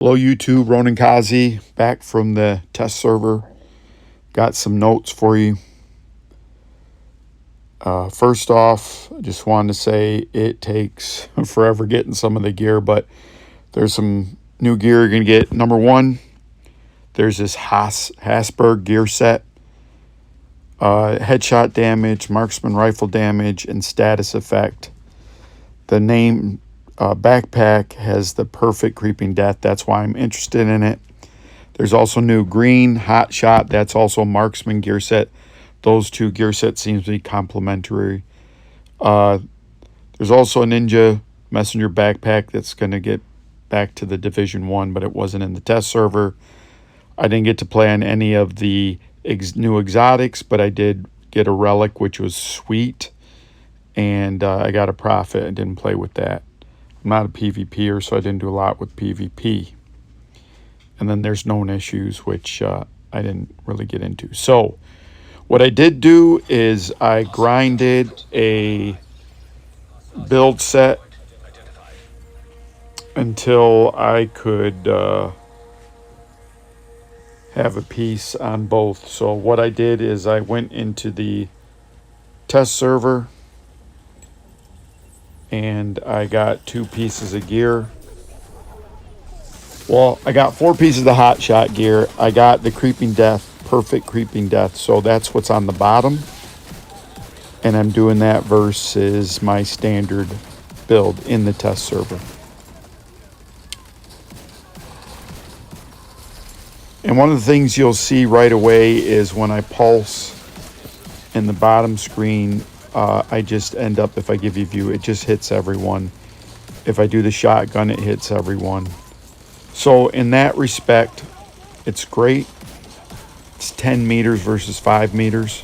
Hello YouTube, Ronan Kazi, back from the test server. Got some notes for you. First off, I just wanted to say it takes forever getting some of the gear, but there's some new gear you're going to get. Number one, there's this Hasberg gear set. Headshot damage, marksman rifle damage, and status effect. The name backpack has the perfect creeping death. That's why I'm interested in it. There's also new green hot shot. That's also marksman gear set. Those two gear sets seems to be complementary. There's also a ninja messenger backpack that's going to get back to the Division 1, but it wasn't in the test server. I didn't get to play on any of the new exotics, but I did get a relic, which was sweet. And I got a profit. I didn't play with that. I'm not a PvPer, so I didn't do a lot with PvP. And then there's known issues, which I didn't really get into. So what I did do is I grinded a build set until I could have a piece on both. So what I did is I went into the test server and I got 2 pieces of gear. Well, I got 4 pieces of the hot shot gear. I got the creeping death, perfect creeping death. So that's what's on the bottom. And I'm doing that versus my standard build in the test server. And one of the things you'll see right away is when I pulse in the bottom screen, I just end up, if I give you view, it just hits everyone. If I do the shotgun, it hits everyone. So in that respect, it's great. It's 10 meters versus 5 meters.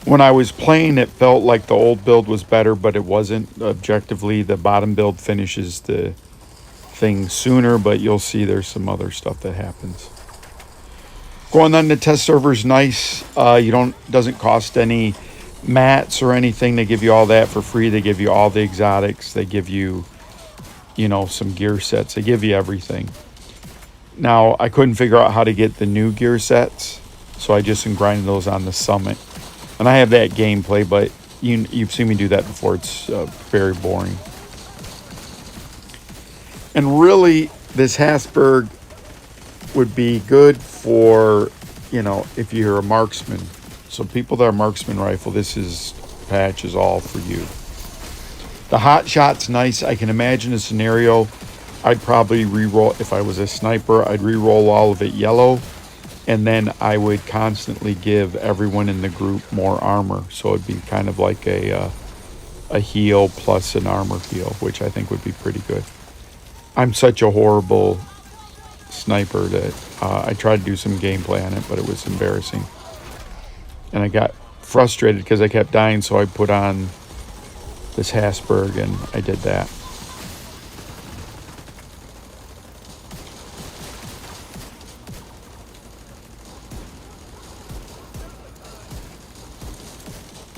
When I was playing, it felt like the old build was better, but it wasn't. Objectively, the bottom build finishes the thing sooner, but you'll see there's some other stuff that happens. Going on the test server is nice. Doesn't cost any mats or anything. They give you all that for free. They give you all the exotics. They give you, some gear sets. They give you everything. Now, I couldn't figure out how to get the new gear sets, so I just am grinding those on the summit. And I have that gameplay, but you've seen me do that before. It's very boring. And really, this Hasberg would be good for, if you're a marksman. So people that are marksman rifle, this patch is all for you. The hot shot's nice. I can imagine a scenario. I'd probably re-roll, if I was a sniper, I'd re-roll all of it yellow. And then I would constantly give everyone in the group more armor. So it'd be kind of like a heal plus an armor heal, which I think would be pretty good. I'm such a horrible sniper that I tried to do some gameplay on it, but it was embarrassing. And I got frustrated because I kept dying, so I put on this Hasberg and I did that.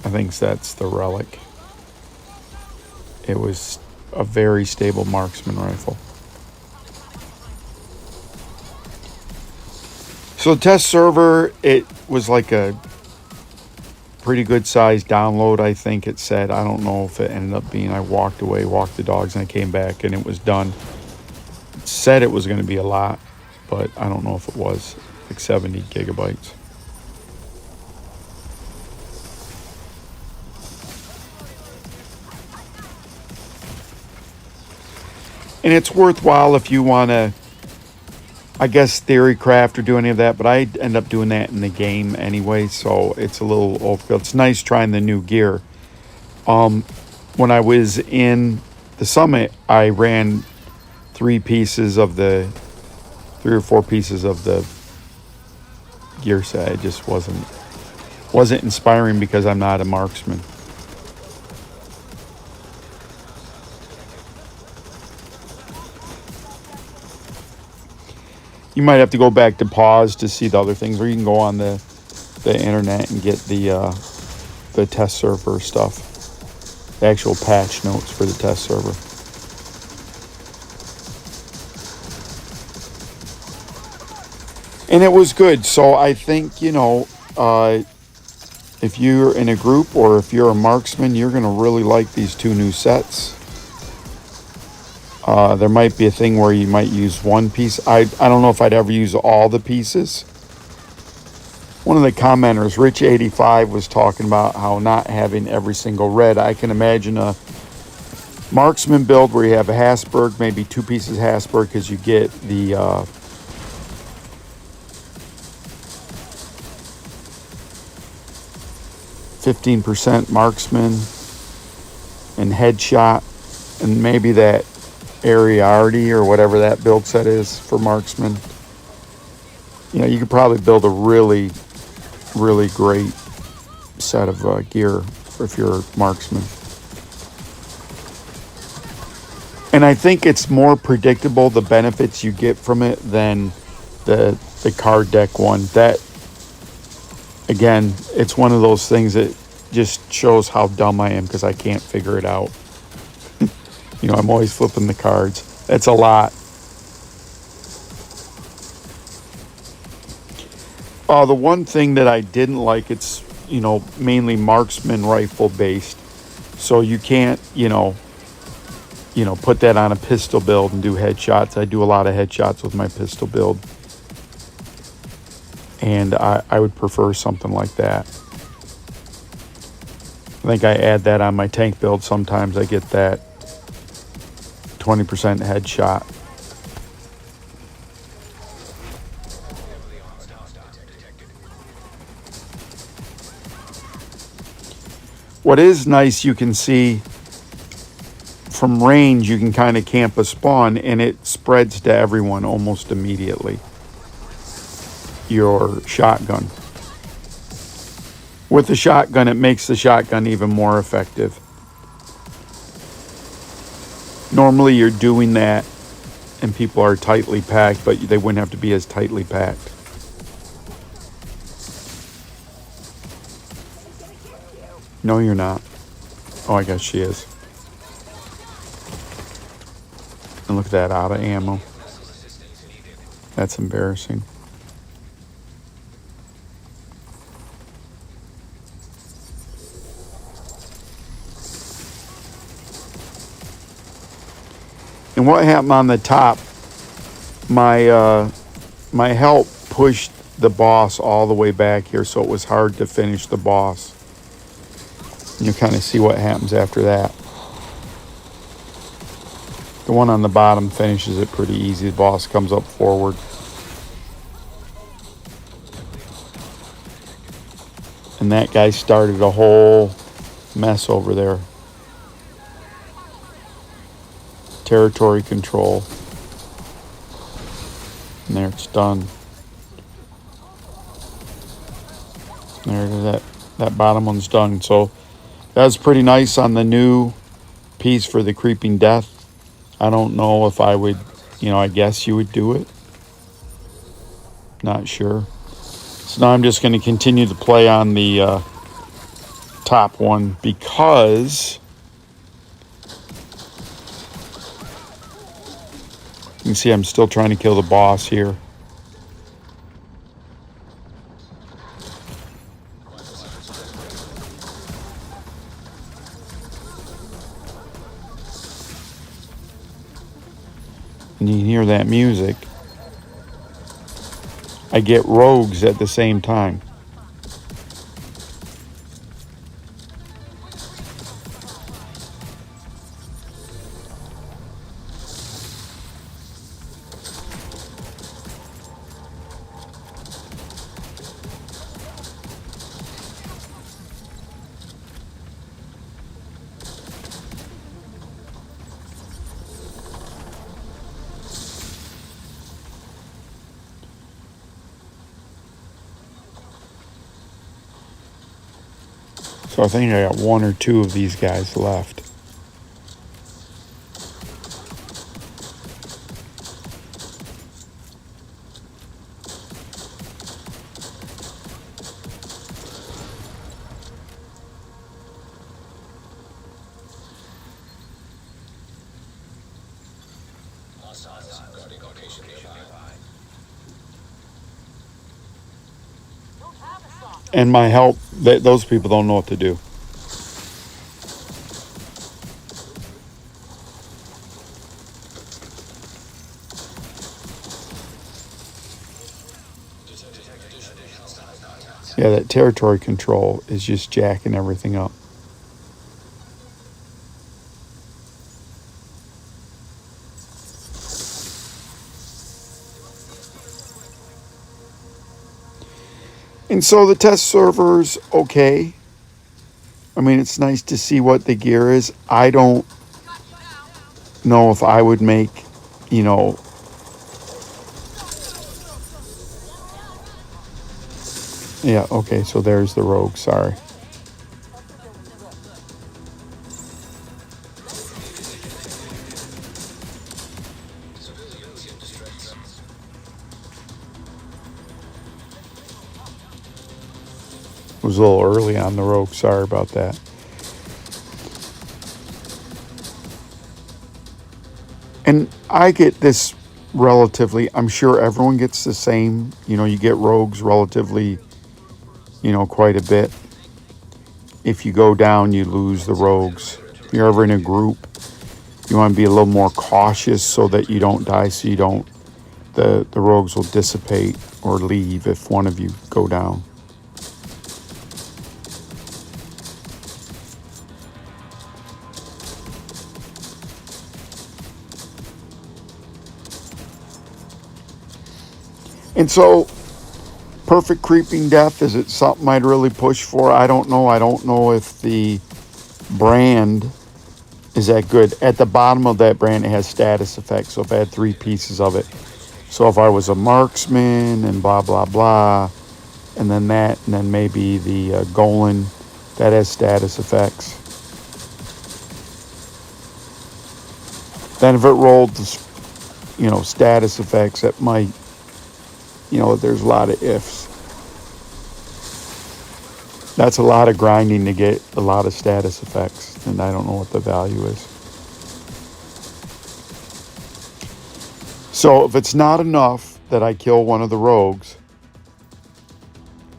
I think that's the relic. It was a very stable marksman rifle. So the test server, it was like a pretty good sized download, I think it said. I don't know if it ended up being, I walked away, walked the dogs, and I came back and it was done. It said it was going to be a lot, but I don't know if it was, like 70 gigabytes. And it's worthwhile if you want to, I guess, theorycraft or do any of that, but I end up doing that in the game anyway, so it's a little overkill. It's nice trying the new gear. When I was in the summit, I ran 3 or 4 pieces of the gear set. It just wasn't inspiring because I'm not a marksman. You might have to go back to pause to see the other things, or you can go on the internet and get the test server stuff. the actual patch notes for the test server. And it was good. So I think, if you're in a group or if you're a marksman, you're going to really like these two new sets. There might be a thing where you might use one piece. I don't know if I'd ever use all the pieces. One of the commenters, Rich85, was talking about how not having every single red. I can imagine a marksman build where you have a Hasberg, maybe two pieces Hasberg, because you get the 15% marksman and headshot, and maybe that Ariardi or whatever that build set is for marksman. You could probably build a really, really great set of gear if you're a marksman. And I think it's more predictable, the benefits you get from it, than the card deck one. That, again, it's one of those things that just shows how dumb I am because I can't figure it out. I'm always flipping the cards. That's a lot. The one thing that I didn't like, it's, mainly marksman rifle based. So you can't, put that on a pistol build and do headshots. I do a lot of headshots with my pistol build. And I would prefer something like that. I think I add that on my tank build. Sometimes I get that 20% headshot. What is nice, you can see from range, you can kind of camp a spawn and it spreads to everyone almost immediately. Your shotgun. With the shotgun, it makes the shotgun even more effective. Normally you're doing that and people are tightly packed, but they wouldn't have to be as tightly packed. No, you're not. Oh, I guess she is. And look at that, out of ammo. That's embarrassing. And what happened on the top, my help pushed the boss all the way back here, so it was hard to finish the boss. You kind of see what happens after that. The one on the bottom finishes it pretty easy. The boss comes up forward. And that guy started a whole mess over there. Territory control. And there, it's done. There, that bottom one's done. So that's pretty nice on the new piece for the Creeping Death. I don't know if I would, I guess you would do it. Not sure. So now I'm just going to continue to play on the top one because you can see I'm still trying to kill the boss here. And you can hear that music. I get rogues at the same time. So I think I got one or two of these guys left. And my help, those people don't know what to do. Yeah, that territory control is just jacking everything up. And so the test server's okay. I mean, it's nice to see what the gear is. I don't know if I would make, you know, yeah, okay, so there's the rogue, sorry. It was a little early on the rogue, sorry about that. And I get this relatively, I'm sure everyone gets the same, you know, you get rogues relatively, you know, quite a bit. If you go down, you lose the rogues. If you're ever in a group, you want to be a little more cautious so that you don't die, so you don't, the rogues will dissipate or leave if one of you go down. And so, perfect creeping death, is it something I'd really push for? I don't know. I don't know if the brand is that good. At the bottom of that brand, it has status effects. So if I had 3 pieces of it. So if I was a marksman and blah, blah, blah, and then that, and then maybe the Golan, that has status effects. Then if it rolled, you know, status effects, that might, you know, there's a lot of ifs. That's a lot of grinding to get a lot of status effects, and I don't know what the value is. So if it's not enough that I kill one of the rogues,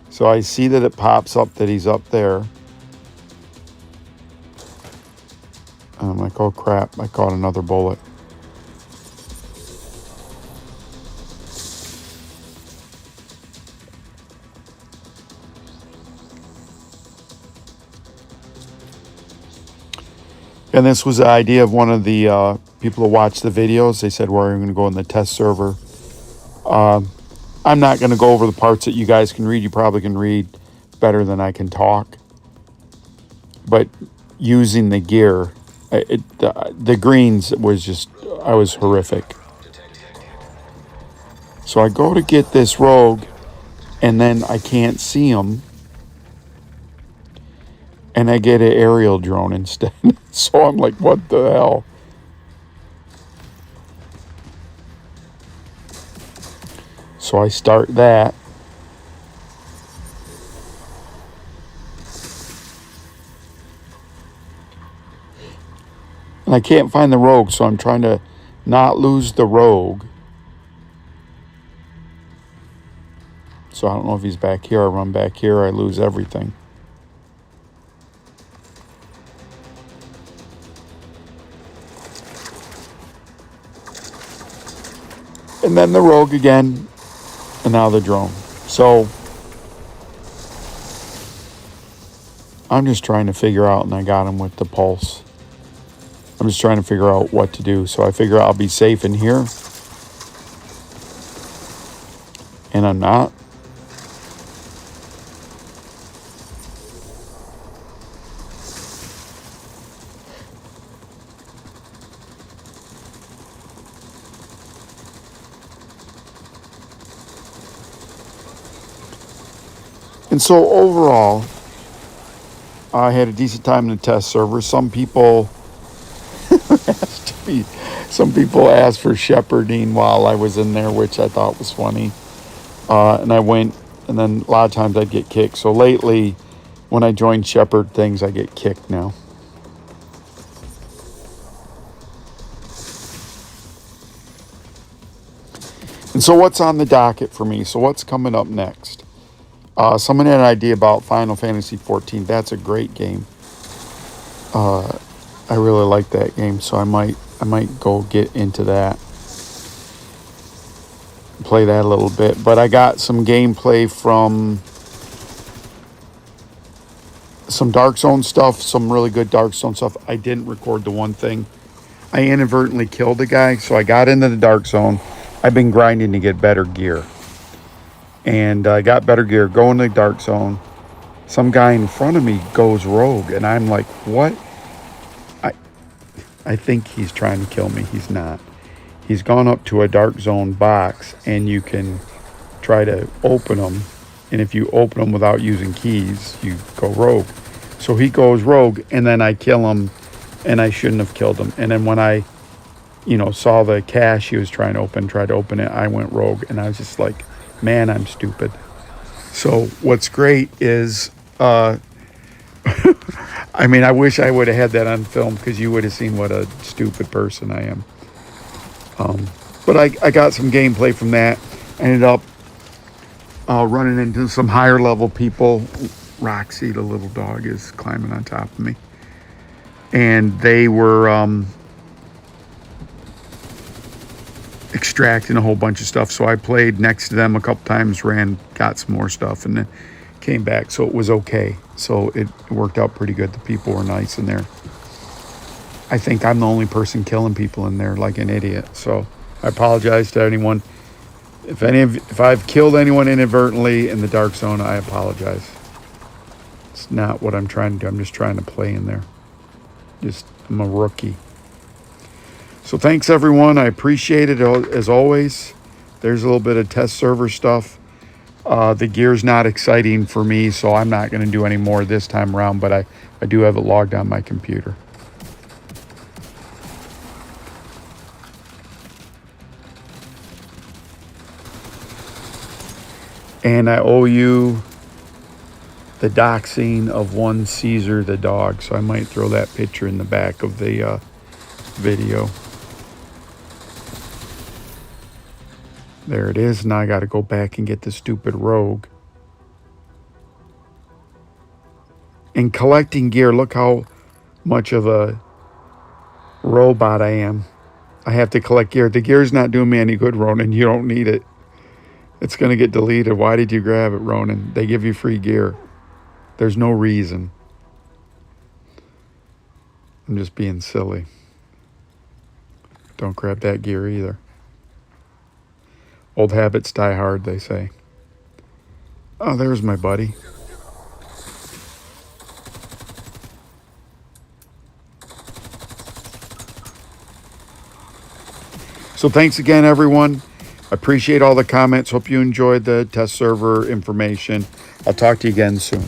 so I see that it pops up that he's up there. And I'm like, oh crap, I caught another bullet. And this was the idea of one of the people who watched the videos. They said, we're going to go in the test server. I'm not going to go over the parts that you guys can read. You probably can read better than I can talk. But using the gear, the greens was just, I was horrific. So I go to get this rogue, and then I can't see him. And I get an aerial drone instead. So I'm like, what the hell? So I start that. And I can't find the rogue, so I'm trying to not lose the rogue. So I don't know if he's back here. I run back here, I lose everything. And then the rogue again, and now the drone. So I'm just trying to figure out, and I got him with the pulse. I'm just trying to figure out what to do. So I figure I'll be safe in here. And I'm not. And so overall, I had a decent time in the test server. Some people asked me, some people asked for shepherding while I was in there, which I thought was funny. And I went, and then a lot of times I'd get kicked. So lately, when I join shepherd things, I get kicked now. And so what's on the docket for me? So what's coming up next? Someone had an idea about Final Fantasy 14. That's a great game. I really like that game, so I might go get into that, play that a little bit. But I got some gameplay from some Dark Zone stuff, some really good Dark Zone stuff. I didn't record the one thing. I inadvertently killed a guy, so I got into the Dark Zone. I've been grinding to get better gear. And I got better gear, going to the Dark Zone. Some guy in front of me goes rogue, and I'm like, what? I think he's trying to kill me. He's not. He's gone up to a Dark Zone box, and you can try to open them. And if you open them without using keys, you go rogue. So he goes rogue, and then I kill him, and I shouldn't have killed him. And then when I, saw the cache he was trying to open, tried to open it, I went rogue, and I was just like, man, I'm stupid. So what's great is, I wish I would have had that on film, because you would have seen what a stupid person I am. But I got some gameplay from that. I ended up running into some higher level people. Roxy, the little dog, is climbing on top of me. And they were extracting a whole bunch of stuff. So I played next to them a couple times, got some more stuff, and then came back. So it was okay. So it worked out pretty good. The people were nice in there. I think I'm the only person killing people in there like an idiot. So I apologize to anyone. If I've killed anyone inadvertently in the Dark Zone, I apologize. It's not what I'm trying to do. I'm just trying to play in there. I'm a rookie. So thanks, everyone. I appreciate it, as always. There's a little bit of test server stuff. The gear's not exciting for me, so I'm not going to do any more this time around, but I do have it logged on my computer. And I owe you the doxing of one Caesar the dog, so I might throw that picture in the back of the video. There it is. Now I got to go back and get the stupid rogue. And collecting gear, look how much of a robot I am. I have to collect gear. The gear's not doing me any good, Ronan. You don't need it. It's going to get deleted. Why did you grab it, Ronan? They give you free gear. There's no reason. I'm just being silly. Don't grab that gear either. Old habits die hard, they say. Oh, there's my buddy. So thanks again, everyone. I appreciate all the comments. Hope you enjoyed the test server information. I'll talk to you again soon.